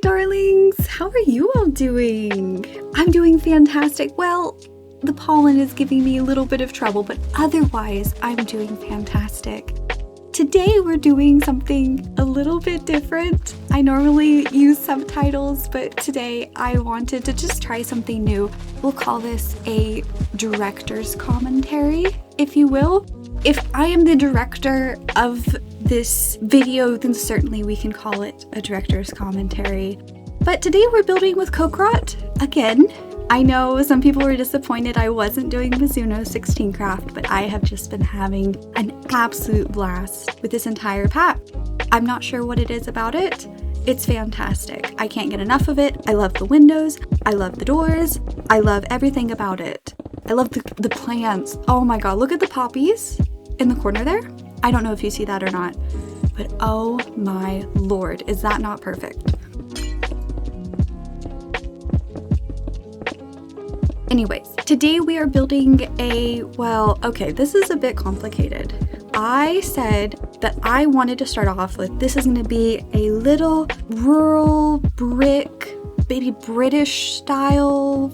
darlings! How are you all doing? I'm doing fantastic. Well, the pollen is giving me a little bit of trouble, but otherwise I'm doing fantastic. Today we're doing something a little bit different. I normally use subtitles, but today I wanted to just try something new. We'll call this a director's commentary, if you will. If I am the director of this video, then certainly we can call it a director's commentary. But today we're building with Cocricot again. I know some people were disappointed I wasn't doing Mizuno 16 craft, but I have just been having an absolute blast with this entire pack. I'm not sure what it is about it. It's fantastic. I can't get enough of it. I love the windows. I love the doors. I love everything about it. I love the plants. Oh my god, look at the poppies in the corner there. I don't know if you see that or not, but oh my lord, is that not perfect? Anyways, today we are building this is a bit complicated. I said that I wanted to start off with, this is going to be a little rural brick, maybe British style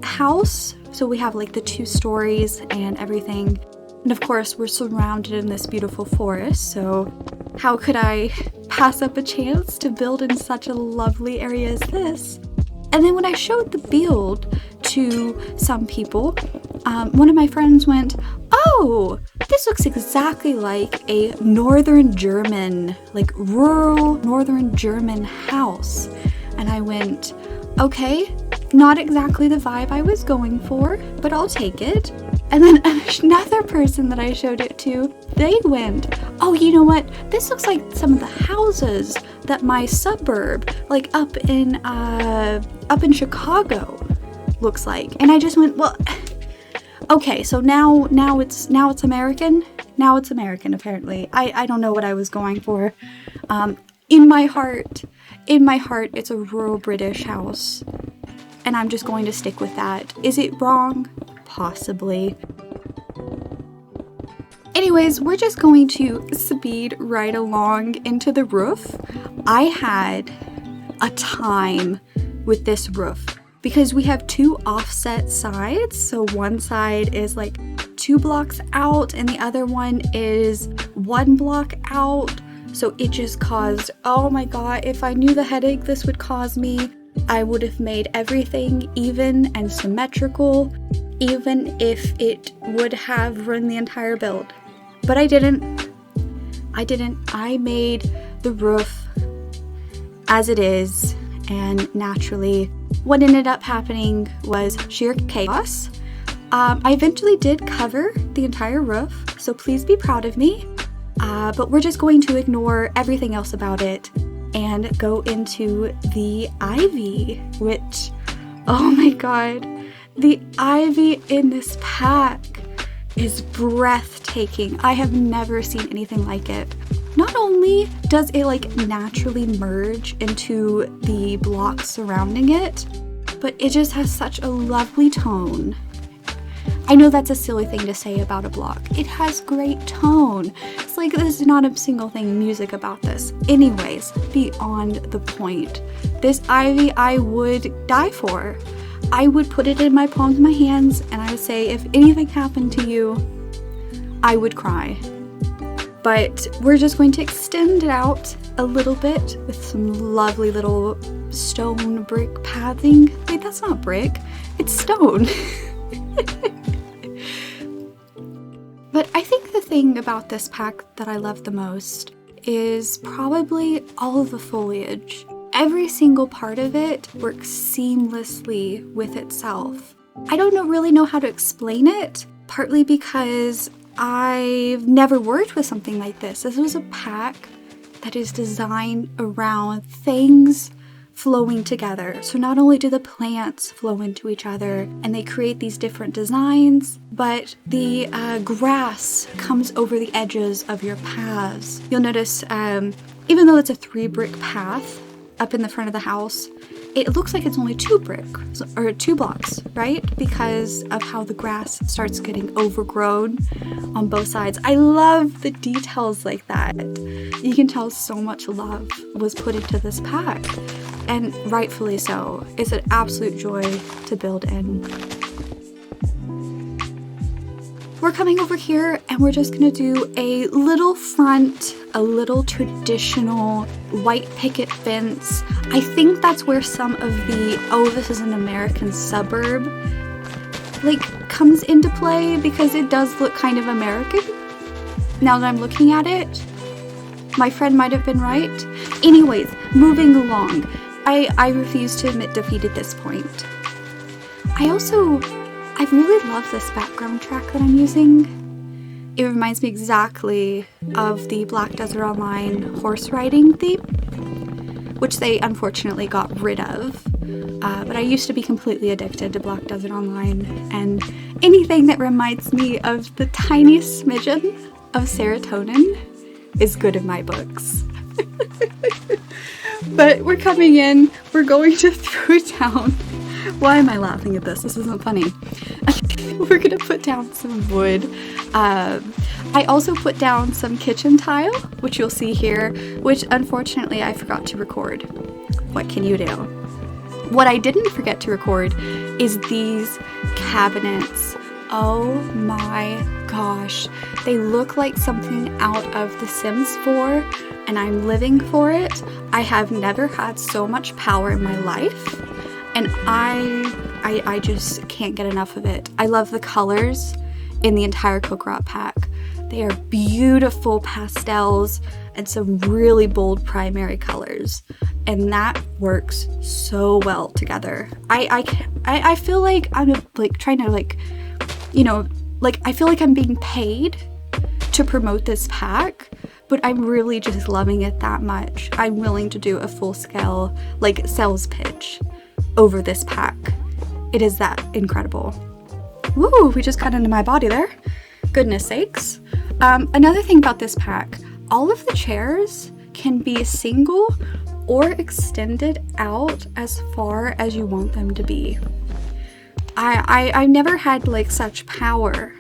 house. So we have like the 2 stories and everything. And of course, we're surrounded in this beautiful forest. So how could I pass up a chance to build in such a lovely area as this? And then when I showed the build to some people, one of my friends went, "Oh, this looks exactly like a northern German, like rural northern German house." And I went, "Okay, not exactly the vibe I was going for, but I'll take it." And then another person that I showed it to, they went, "Oh, you know what? This looks like some of the houses that my suburb, like up in Chicago, looks like." And I just went, "Well, okay, so now it's American. Now it's American apparently. I don't know what I was going for. In my heart, it's a rural British house, and I'm just going to stick with that. Is it wrong? Possibly." Anyways, we're just going to speed right along into the roof. I had a time with this roof because we have 2 offset sides. So one side is like 2 blocks out and the other one is 1 block out. So it just caused, oh my god, if I knew the headache this would cause me, I would have made everything even and symmetrical, even if it would have ruined the entire build. But I didn't. I made the roof as it is, and naturally what ended up happening was sheer chaos. I eventually did cover the entire roof, so please be proud of me. But we're just going to ignore everything else about it and go into the ivy, which, oh my god, the ivy in this pack is breathtaking. I have never seen anything like it. Not only does it like naturally merge into the blocks surrounding it, but it just has such a lovely tone. I know that's a silly thing to say about a block. It has great tone. It's like there's not a single thing music about this. Anyways, beyond the point. This ivy I would die for. I would put it in my palms of my hands and I would say, if anything happened to you, I would cry. But we're just going to extend it out a little bit with some lovely little stone brick pathing. Wait, that's not brick, it's stone. But I think the thing about this pack that I love the most is probably all of the foliage. Every single part of it works seamlessly with itself. I don't really know how to explain it, partly because I've never worked with something like this. This was a pack that is designed around things flowing together. So not only do the plants flow into each other and they create these different designs, but the grass comes over the edges of your paths. You'll notice, even though it's a 3 brick path up in the front of the house, it looks like it's only 2 bricks or 2 blocks, right? Because of how the grass starts getting overgrown on both sides. I love the details like that. You can tell so much love was put into this pack. and rightfully so. It's an absolute joy to build in. We're coming over here and we're just gonna do a little front, a little traditional white picket fence. I think that's where some of the, oh, this is an American suburb, like comes into play, because it does look kind of American. Now that I'm looking at it, my friend might have been right. Anyways, moving along. I refuse to admit defeat at this point. I really love this background track that I'm using. It reminds me exactly of the Black Desert Online horse riding theme, which they unfortunately got rid of. But I used to be completely addicted to Black Desert Online, and anything that reminds me of the tiniest smidgen of serotonin is good in my books. But we're coming in, we're going to throw down, why am I laughing at this? This isn't funny. We're gonna put down some wood. I also put down some kitchen tile, which you'll see here, which unfortunately I forgot to record. What can you do? What I didn't forget to record is these cabinets. Oh my gosh. They look like something out of The Sims 4, and I'm living for it. I have never had so much power in my life, and I just can't get enough of it. I love the colors in the entire Cocricot pack. They are beautiful pastels and some really bold primary colors, and that works so well together. I feel like I'm like trying to like, you know, like I feel like I'm being paid to promote this pack, but I'm really just loving it that much. I'm willing to do a full scale like sales pitch over this pack. It is that incredible. Woo, we just got into my body there. Goodness sakes. Another thing about this pack, all of the chairs can be single or extended out as far as you want them to be. I never had like such power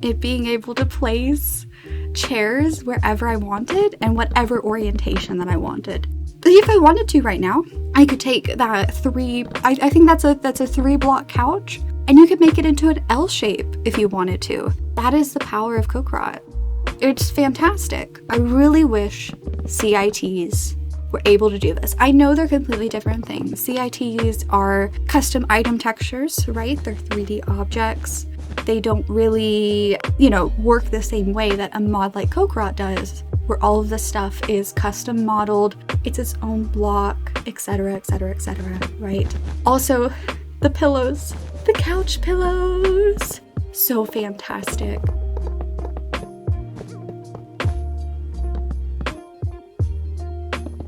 in being able to place chairs wherever I wanted and whatever orientation that I wanted. If I wanted to right now, I could take that I think that's a 3-block couch, and you could make it into an L shape if you wanted to. That is the power of Cocricot. It's fantastic. I really wish CITs were able to do this. I know they're completely different things. CITs are custom item textures, right? They're 3D objects. They don't really, you know, work the same way that a mod like Cocricot does, where all of the stuff is custom modeled, it's its own block, etc., etc., etc., right? Also, the pillows, the couch pillows, so fantastic.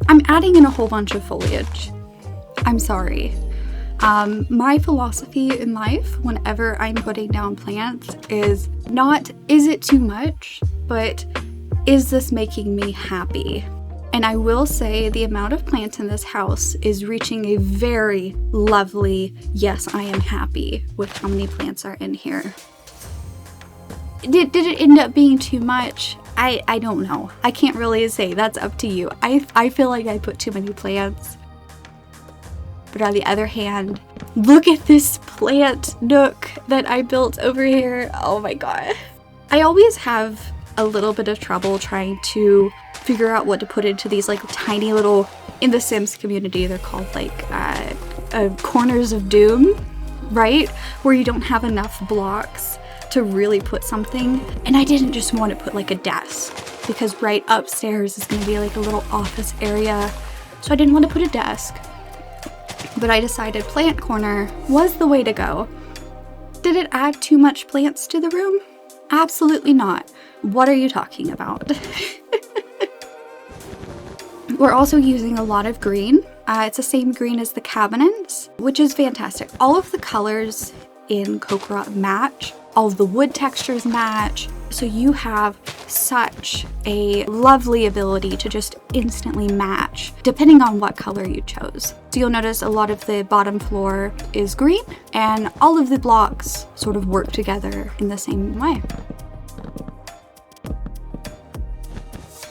I'm adding in a whole bunch of foliage. I'm sorry. My philosophy in life, whenever I'm putting down plants, is not, is it too much, but is this making me happy? And I will say the amount of plants in this house is reaching a very lovely, yes, I am happy with how many plants are in here. Did it end up being too much? I don't know. I can't really say. That's up to you. I feel like I put too many plants. But on the other hand, look at this plant nook that I built over here. Oh my god. I always have a little bit of trouble trying to figure out what to put into these like tiny little, in the Sims community, they're called like corners of doom, right? Where you don't have enough blocks to really put something. And I didn't just want to put like a desk, because right upstairs is going to be like a little office area. So I didn't want to put a desk. But I decided plant corner was the way to go. Did it add too much plants to the room? Absolutely not. What are you talking about? We're also using a lot of green. It's the same green as the cabinets, which is fantastic. All of the colors in Cocricot match. All of the wood textures match. So you have such a lovely ability to just instantly match depending on what color you chose. So you'll notice a lot of the bottom floor is green and all of the blocks sort of work together in the same way.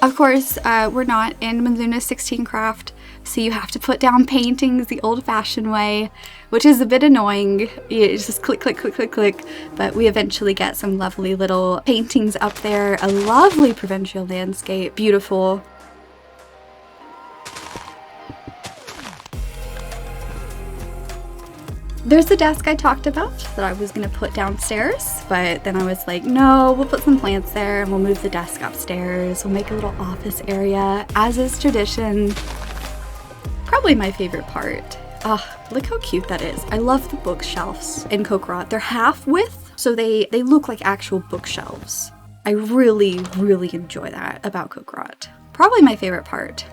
Of course, we're not in Manzuna 16 Craft, so you have to put down paintings the old-fashioned way, which is a bit annoying. It's just click, click, click, click, click. But we eventually get some lovely little paintings up there. A lovely provincial landscape. Beautiful. There's the desk I talked about that I was gonna put downstairs, but then I was like, no, we'll put some plants there and we'll move the desk upstairs. We'll make a little office area, as is tradition. Probably my favorite part. Look how cute that is. I love the bookshelves in Cocricot. They're half width, so they look like actual bookshelves. I really, really enjoy that about Cocricot. Probably my favorite part.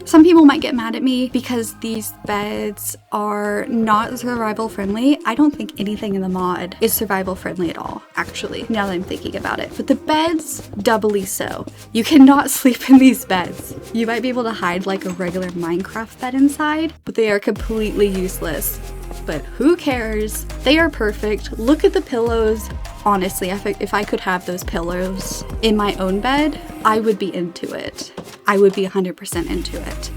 Some people might get mad at me because these beds are not survival friendly. I don't think anything in the mod is survival friendly at all, actually, now that I'm thinking about it. But the beds, doubly so. You cannot sleep in these beds. You might be able to hide like a regular Minecraft bed inside, but they are completely useless. But who cares? They are perfect. Look at the pillows. Honestly, if I could have those pillows in my own bed, I would be into it. I would be 100% into it.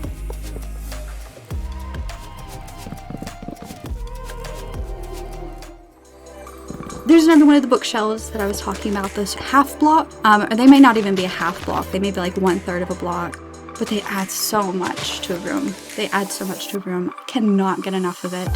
There's another one of the bookshelves that I was talking about, this half block. Or they may not even be a half block. They may be like 1/3 of a block, but they add so much to a room. They add so much to a room. I cannot get enough of it.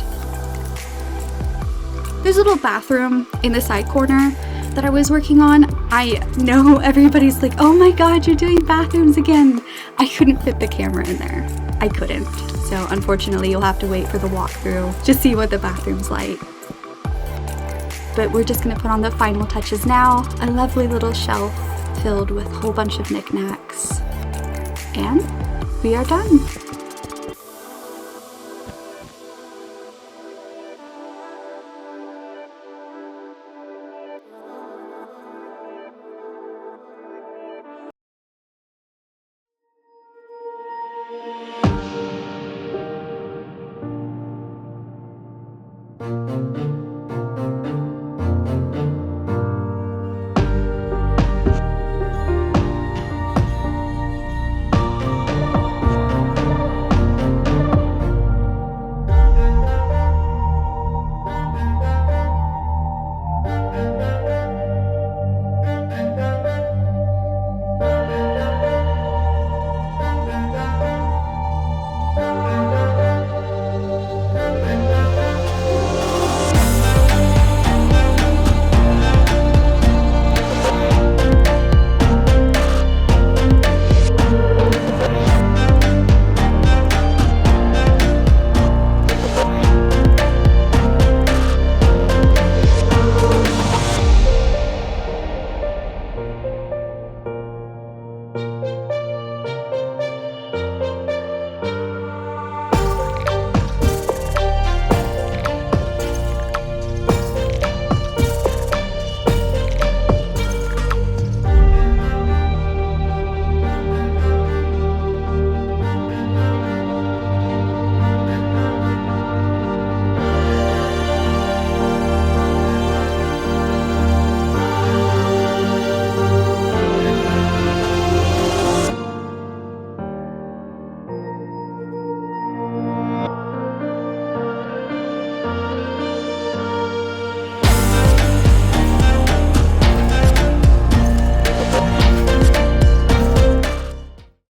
There's a little bathroom in the side corner that I was working on. I know everybody's like, oh my god, you're doing bathrooms again. I couldn't fit the camera in there. I couldn't. So unfortunately, you'll have to wait for the walkthrough to see what the bathroom's like. But we're just gonna put on the final touches now. A lovely little shelf filled with a whole bunch of knickknacks. And we are done.